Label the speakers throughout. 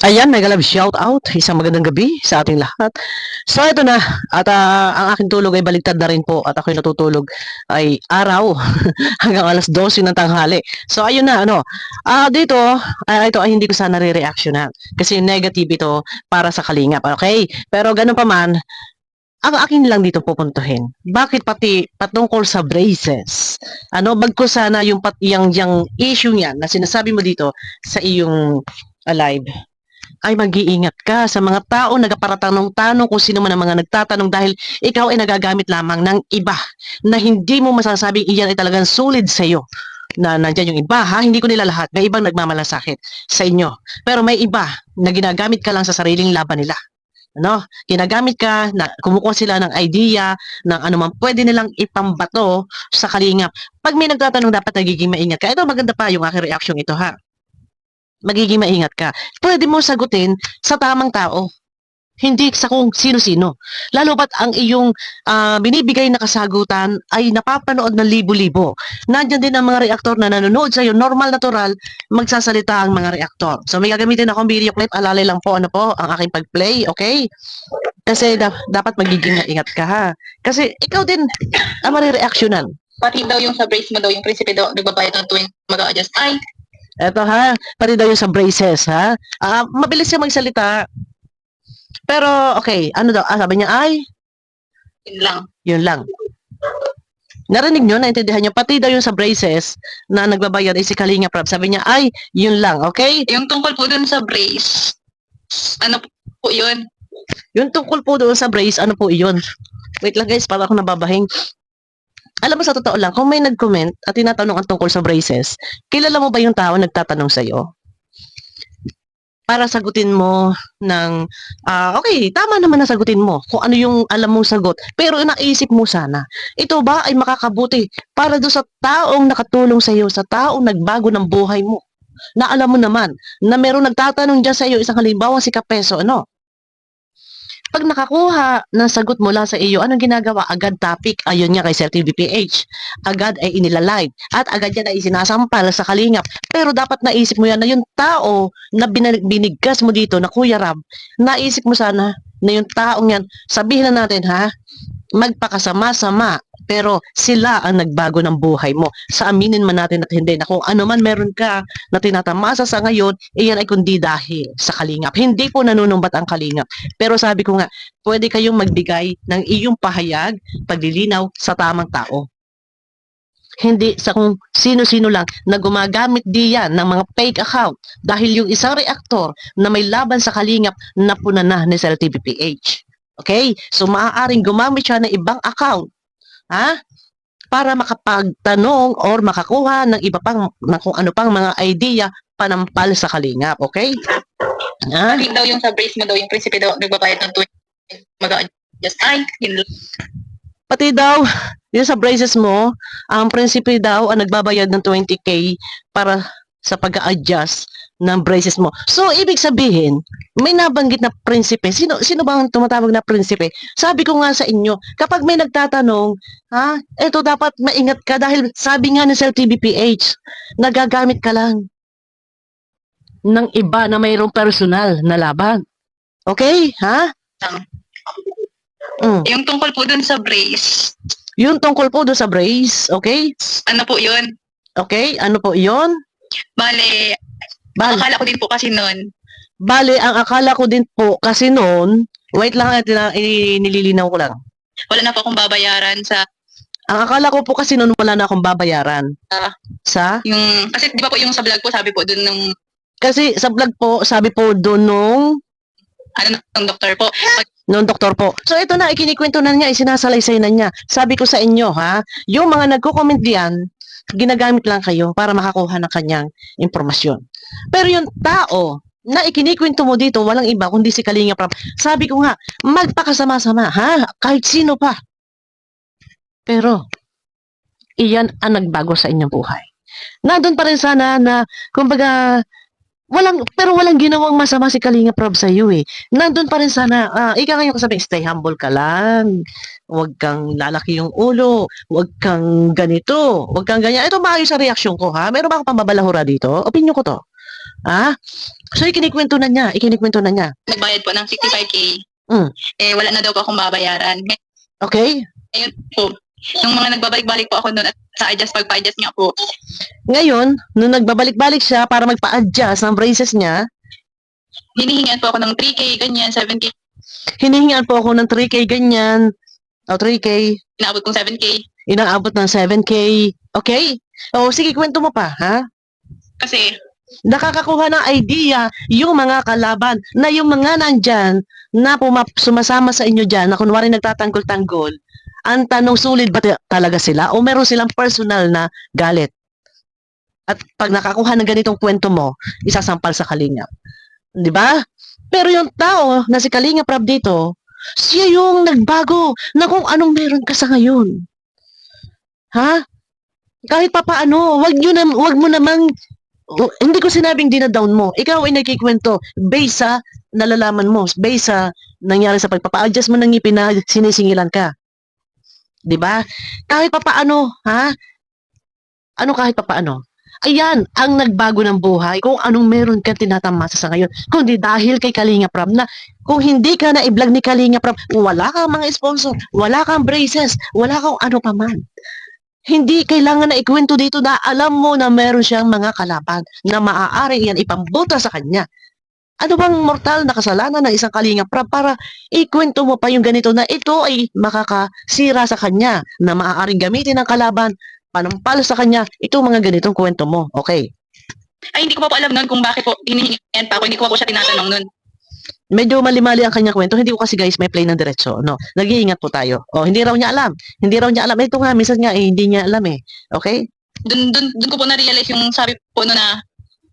Speaker 1: Ayan, mega love shout out. Isang magandang gabi sa ating lahat. So ito na, at ang aking tulog ay baliktad na rin po at ako'y natutulog ay araw hanggang alas 12 ng tanghali. So ayun na, dito, ito ay hindi ko sana re-reactionan kasi negative ito para sa kalingap, okay? Pero ganun pa man, ang akin lang dito pupuntuhin. Bakit pati patungkol sa braces? Bagko sana yung yung issue niyan na sinasabi mo dito sa iyong live ay mag-iingat ka sa mga tao nagpaparatanong-tanong kung sino man ang mga nagtatanong dahil ikaw ay nagagamit lamang ng iba na hindi mo masasabing iyan ay talagang sulit sa iyo. Na nandiyan yung iba ha, hindi ko nila lahat. May ibang nagmamalasakit sa inyo. Pero may iba na ginagamit ka lang sa sariling laban nila. Ginagamit ka na kumukuha sila ng idea ng anumang pwede nilang ipambato sa kalingap. Pag may nagtatanong dapat nagiging maingat ka. Ito maganda pa yung aking reaction ito ha. Magiging maingat ka. Pwede mo sagutin sa tamang tao. Hindi sa kung sino-sino. Lalo ba't ang iyong binibigay na kasagutan ay napapanood ng libo-libo. Nandiyan din ang mga reaktor na nanonood sa'yo, normal, natural, magsasalita ang mga reaktor. So may gagamitin akong video clip, alalay lang po ang aking pag-play, okay? Kasi dapat magiging maingat ka ha. Kasi ikaw din ang marireactionan.
Speaker 2: Pati daw yung sa brace mo daw, yung prinsipe daw, nagbabayad ng tuwing mag-a-adjust. Ay,
Speaker 1: eto ha, pati daw yung sa braces ha. Mabilis siya magsalita. Pero okay, ano daw? Sabi niya ay
Speaker 2: yun lang.
Speaker 1: yun lang. Narinig nyo, naintindihan nyo, pati daw yung sa braces na nagbabayad ay si Kalinga Prab. Sabi niya ay yun lang, okay?
Speaker 2: Yung tungkol po dun sa brace, ano po yun?
Speaker 1: Yung tungkol po doon sa brace, ano po iyon? Wait lang guys, para ako nababahing. Alam mo sa totoo lang, kung may nag-comment at tinatanong ang tungkol sa braces, kilala mo ba yung tao nagtatanong sa'yo? Para sagutin mo ng, okay, tama naman na sagutin mo kung ano yung alam mong sagot. Pero naisip mo sana, ito ba ay makakabuti para doon sa taong nakatulong sa iyo, sa taong nagbago ng buhay mo? Na alam mo naman, na meron nagtatanong dyan sa iyo, isang halimbawa si Kapeso, Pag nakakuha ng sagot mula sa iyo, anong ginagawa? Agad topic, ayun nga kay Sir TVPH. Agad ay inilalive. At agad yan ay sinasampal sa kalingap. Pero dapat naisip mo yan na yung tao na binigkas mo dito na Kuya Rab, naisip mo sana na yung taong yan, sabihin na natin ha, magpakasama-sama, pero sila ang nagbago ng buhay mo. Sa aminin man natin at hindi, na kung ano man meron ka na tinatamasa sa ngayon, iyan ay kundi dahil sa kalingap. Hindi po nanunumbat ang kalingap. Pero sabi ko nga, pwede kayong magbigay ng iyong pahayag, paglilinaw sa tamang tao. Hindi sa kung sino-sino lang na gumagamit diyan ng mga fake account dahil yung isang reaktor na may laban sa kalingap napuna na ni Sir TVPH. Okay? So maaaring gumamit siya ng ibang account para makapagtanong or makakuha ng iba pang ng kung ano pang mga idea panampal sa kalingap, okay?
Speaker 2: Pati daw yung sa brace mo daw, yung prinsipe daw, nagbabayad ng tuwing mag-a-adjust. Ay, yun lang.
Speaker 1: Pati daw, yung sa braces mo, ang prinsipe daw ang nagbabayad ng 20K para sa pag-a-adjust ng braces mo. So, ibig sabihin, may nabanggit na prinsipe. Sino ba ang tumatawag na prinsipe? Sabi ko nga sa inyo, kapag may nagtatanong, eto dapat maingat ka dahil sabi nga ni Sir TVPH, nagagamit ka lang ng iba na mayroong personal na laban. Okay? Ha?
Speaker 2: Yung tungkol po dun sa brace.
Speaker 1: Yung tungkol po doon sa brace, okay?
Speaker 2: Ano po yun?
Speaker 1: Okay, ano po yun?
Speaker 2: Bale, akala ko din po kasi nun.
Speaker 1: Bale, ang akala ko din po kasi noon, wait lang, nililinaw ko lang.
Speaker 2: Wala na po akong babayaran sa...
Speaker 1: Ang akala ko po kasi noon wala na akong babayaran. Sa?
Speaker 2: Yung, kasi di ba po yung sa vlog po, sabi po dun nung...
Speaker 1: Kasi sa vlog po, sabi po doon nung...
Speaker 2: Ano, nung doktor po.
Speaker 1: Nung doktor po. So ito na, ikinikwento na niya, isinasalaysay na niya. Sabi ko sa inyo, yung mga nagko-comment diyan, ginagamit lang kayo para makakuha ng kanyang impormasyon. Pero yung tao na ikinikwento mo dito, walang iba kundi si Kalinga Prab. Sabi ko nga, magpakasama-sama, kahit sino pa. Pero, iyan ang nagbago sa inyong buhay. Nandun pa rin sana na, kumbaga, walang ginawang masama si Kalinga Prab sa iyo eh. Nandun pa rin sana, ika ngayon kasabi, stay humble ka lang. Huwag kang lalaki yung ulo. Huwag kang ganito. Huwag kang ganyan. Ito maayos sa reaksyon ko Meron ba akong pambabalahura dito? Opinyon ko to. Ha? So, ikinikwento na niya.
Speaker 2: Nagbayad po ng 65K.
Speaker 1: Mm.
Speaker 2: Wala na daw po akong babayaran.
Speaker 1: Okay?
Speaker 2: Ngayon po, yung mga nagbabalik-balik po ako noon at sa pagpa-adjust nga po,
Speaker 1: Ngayon, nung nagbabalik-balik siya para magpa-adjust ng braces niya,
Speaker 2: hinihingian po ako ng 3K, ganyan, 7K,
Speaker 1: hinihingian po ako ng 3K ganyan, o 3K,
Speaker 2: inaabot kong 7K.
Speaker 1: inaabot ng 7K. Okay? O, sige, kwento mo pa, ha?
Speaker 2: Kasi,
Speaker 1: Nakakakuha ng idea yung mga kalaban na yung mga nandyan na sumasama sa inyo dyan na kunwari nagtatanggol-tanggol, ang tanong sulit ba talaga sila o meron silang personal na galit? At pag nakakuha ng ganitong kwento mo, isasampal sa Kalingap. Di ba? Pero yung tao na si Kalingap Rab dito, siya yung nagbago na kung anong meron ka sa ngayon. Ha? Kahit pa paano, wag mo namang hindi ko sinabing dinadown mo. Ikaw ay nagkikwento based sa nalalaman mo, based sa nangyari sa pagpapa-adjust mo ng ngipin na sinisingilan ka. 'Di ba? Kahit pa paano, ha? Ano kahit pa paano? Ayan, ang nagbago ng buhay kung anong meron ka tinatamasa sa ngayon. Kundi dahil kay Kalinga Prab na kung hindi ka na i-vlog ni Kalinga Prab, wala kang mga sponsor, wala kang braces, wala kang ano pa man. Hindi kailangan na ikwento dito na alam mo na meron siyang mga kalaban na maaari yan ipambuta sa kanya. Ano bang mortal na kasalanan ng isang Kalingap Rab para ikwento mo pa yung ganito na ito ay makakasira sa kanya na maaaring gamitin ng kalaban, panampal sa kanya, ito mga ganitong kwento mo. Okay.
Speaker 2: ay hindi ko pa po alam noon kung bakit po hinihingian pa ako, hindi ko pa po siya tinatanong noon.
Speaker 1: Medyo mali-mali ang kanyang kwento. Hindi ko kasi guys may play ng diretso. No? Nag-iingat po tayo. O, hindi raw niya alam. Hindi raw niya alam. Ito nga, minsan nga hindi niya alam eh. Okay?
Speaker 2: Doon ko po na-realize yung sabi po noon na,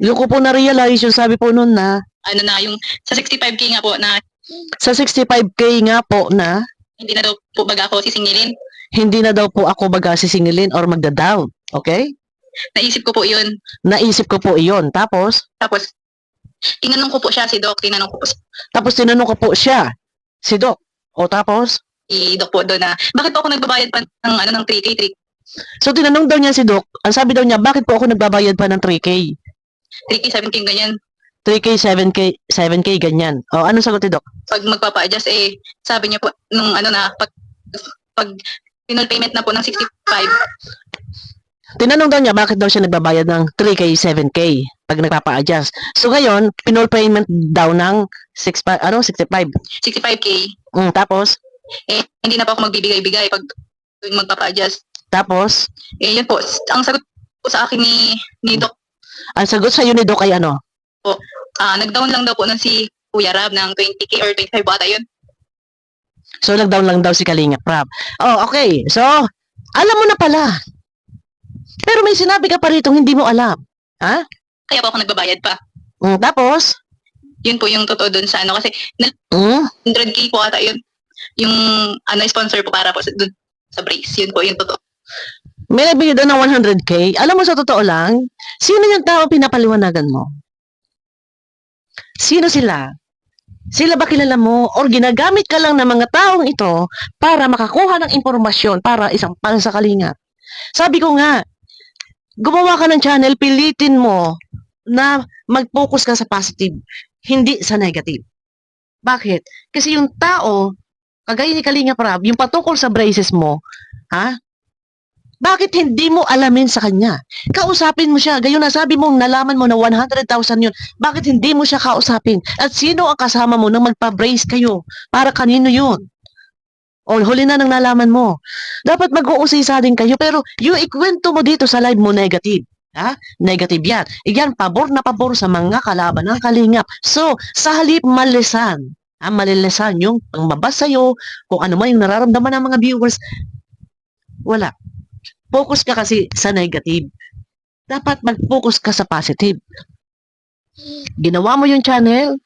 Speaker 1: Yung ko po na-realize yung sabi po noon na
Speaker 2: ano na, yung sa 65K nga po na
Speaker 1: sa 65K nga po na
Speaker 2: hindi na daw po baga ako sisingilin.
Speaker 1: hindi na daw po ako baga sisingilin or magda-down. Okay?
Speaker 2: Naisip ko po yun.
Speaker 1: Naisip ko po iyon. Tapos
Speaker 2: Tinanong ko po siya, si Doc, tinanong ko po
Speaker 1: tinanong ko po siya, si Doc. O tapos,
Speaker 2: si Doc po doon na, bakit po ako nagbabayad pa ng 3K,
Speaker 1: so tinanong daw niya si Doc, ang sabi daw niya, bakit po ako nagbabayad pa ng 3K?
Speaker 2: 3K, 7K, ganyan.
Speaker 1: 3K, 7K, ganyan. O, anong sagot ni Doc?
Speaker 2: Pag magpapa-adjust, sabi niya po, nung pag final payment na po ng 65,
Speaker 1: Tinanong daw niya, bakit daw siya nagbabayad ng 3K, 7K pag nagpapa-adjust. So ngayon, pinol payment daw ng 65.
Speaker 2: 65K,
Speaker 1: Tapos,
Speaker 2: hindi na pa ako magbibigay-bigay pag magpapa-adjust.
Speaker 1: tapos,
Speaker 2: Yun po, ang sagot po sa akin ni Doc,
Speaker 1: ang sagot sa ni Doc ay ano?
Speaker 2: nag-down lang daw po nun si Kuya Rab ng 20K or 25 bata yun.
Speaker 1: So, nag-down lang daw si Kalingap Rab. Oh, okay. So, alam mo na pala. Pero may sinabi ka pa rito, hindi mo alam. Ha?
Speaker 2: Kaya po ako nagbabayad pa.
Speaker 1: Tapos,
Speaker 2: Yun po yung totoo dun sa kasi
Speaker 1: mm,
Speaker 2: 100K po ata yun. Yung sponsor po para po dun sa brace. Yun po yung totoo.
Speaker 1: may nagbigay daw ng 100K. Alam mo sa totoo lang, sino yung tao pinapaliwanagan mo? Sino sila? Sila ba kilala mo? Or ginagamit ka lang ng mga taong ito para makakuha ng impormasyon para isang pang sa Kalingap? Sabi ko nga, gumawa ka ng channel, pilitin mo na mag-focus ka sa positive, hindi sa negative. Bakit? Kasi yung tao, kagaya ni Kalingap Rab, yung patungkol sa braces mo, ha? Bakit hindi mo alamin sa kanya? Kausapin mo siya. Gayon na sabi mo, nalaman mo na 100,000 yun. Bakit hindi mo siya kausapin? At sino ang kasama mo nang magpa-brace kayo? Para kanino yun? O huli na nang nalaman mo. Dapat mag-uusisa din kayo. Pero yung ikwento mo dito sa live mo negative. Ha? Negative yan. Yan, pabor na pabor sa mga kalaban ng Kalingap. So, sa halip malisan. Malilisan yung pangbabas sa'yo, kung ano man yung nararamdaman ng mga viewers. Wala. Focus ka kasi sa negative. Dapat mag-focus ka sa positive. Ginawa mo yung channel.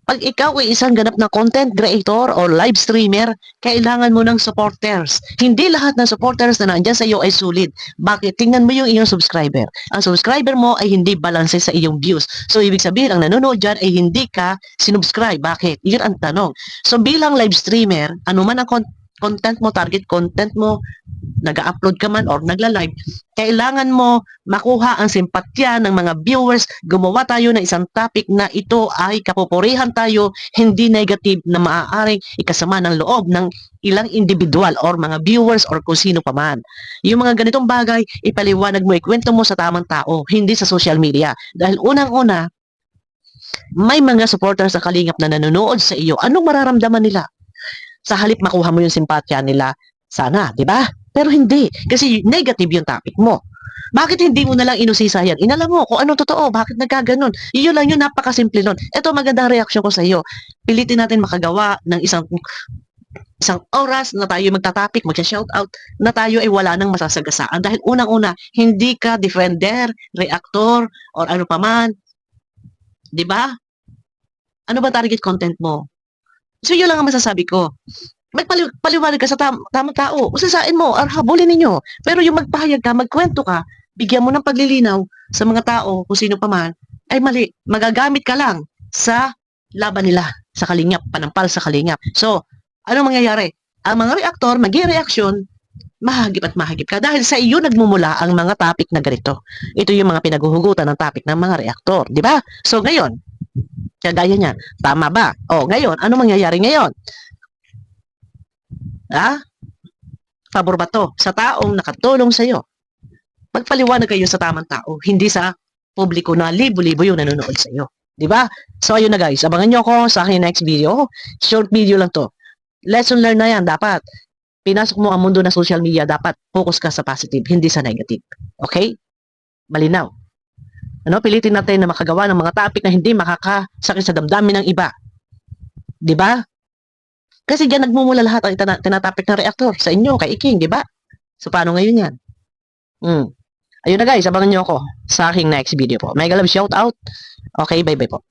Speaker 1: Pag ikaw ay isang ganap na content creator or live streamer, kailangan mo ng supporters. Hindi lahat ng supporters na nandiyan sa iyo ay sulit. Bakit? Tingnan mo yung iyong subscriber. Ang subscriber mo ay hindi balanse sa iyong views. So, ibig sabihin, ang nanonood dyan ay hindi ka sinubscribe. Bakit? Yun ang tanong. So, bilang live streamer, ano man ang content mo, target content mo, nag-upload ka man or nagla-live, kailangan mo makuha ang simpatya ng mga viewers. Gumawa tayo ng isang topic na ito ay kapupurihan tayo, hindi negative na maaaring ikasama ng loob ng ilang individual or mga viewers or kung sino pa man. Yung mga ganitong bagay, ipaliwanag mo, ikwento mo sa tamang tao, hindi sa social media. Dahil unang-una, may mga supporters sa Kalingap na nanonood sa iyo. Anong mararamdaman nila? Sa halip makuha mo yung simpatya nila, sana, di ba? Pero hindi, kasi negative yung topic mo. Bakit hindi mo na lang inusisa yan? Inalam mo kung anong totoo, bakit nagkaganon. Iyon lang yun, napakasimple nun. Ito, magandang reaksyon ko sa iyo. Pilitin natin makagawa ng isang oras na tayo magtatapik, magsha-shoutout, na tayo ay wala nang masasagasaan. Dahil unang-una, hindi ka defender, reactor, or ano paman. Di ba? Ano ba target content mo? So, yun lang ang masasabi ko. Magpaliwanag ka sa tamang tao. Usasain mo, or habulin ninyo. Pero yung magpahayag ka, magkwento ka, bigyan mo ng paglilinaw sa mga tao, kung sino pa man, ay mali. Magagamit ka lang sa laban nila, sa Kalingap, panampal sa Kalingap. So, ano mangyayari? Ang mga reaktor, mag-reaction, mahagip at mahagip ka. Dahil sa iyo nagmumula ang mga topic na ganito. Ito yung mga pinaguhugutan ng topic ng mga reaktor. Di ba? So, ngayon, kagaya niyan, tama ba? O, ngayon, ano mangyayari ngayon? Ha? Pabor ba to? Sa taong nakatulong sa iyo. Magpaliwanag kayo sa tamang tao, hindi sa publiko na libo-libo yung nanonood sa iyo. Di ba? So, ayun na guys. Abangan nyo ako sa aking next video. Short video lang to. Lesson learned na yan. Dapat, pinasok mo ang mundo ng social media, dapat focus ka sa positive, hindi sa negative. Okay? Malinaw. Ano, pilitin natin na makagawa ng mga topic na hindi makakasakit sa damdamin ng iba. 'Di ba? Kasi diyan nagmumula lahat ang tinatapik na reactor sa inyo, kay Iking, 'di ba? So paano ngayon 'yan? Ayun na guys, abangan niyo ako sa aking next video po. Mega love shout out. Okay, bye-bye po.